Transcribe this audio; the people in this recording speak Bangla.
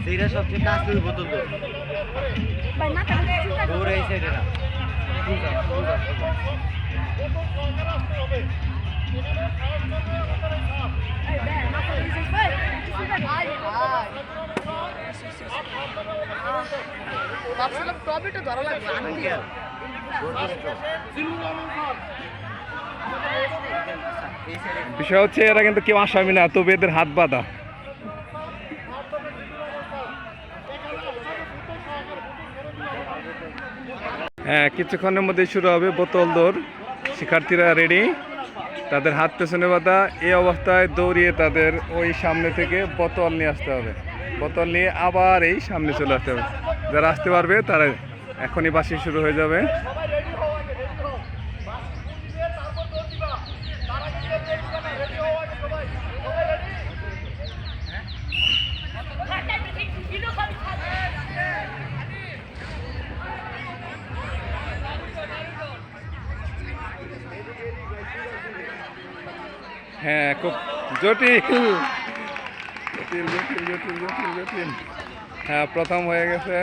সেইটা সবচেয়ে কাছে ওই বোতল দৌড়ে এই সাইডে না ভাবছিলাম টবেটা ধরা লাগবে বিষয় হচ্ছে এরা কিন্তু কেউ আসামি না, তবে এদের হাত বাঁধা। হ্যাঁ, কিছুক্ষণের মধ্যে শুরু হবে বোতল দৌড়। শিক্ষার্থীরা রেডি, তাদের হাত পেছনে বাঁধা। এই অবস্থায় দৌড়িয়ে তাদের ওই সামনে থেকে বোতল নিয়ে আসতে হবে। বোতল নিয়ে আবার এই সামনে চলে আসতে হবে। যারা আসতে পারবে তারা এখনই বাসি শুরু হয়ে যাবে। হ্যাঁ, খুব জটিল জটিল জটিল জটিল জটিল জটিল। হ্যাঁ, প্রথম হয়ে গেছে।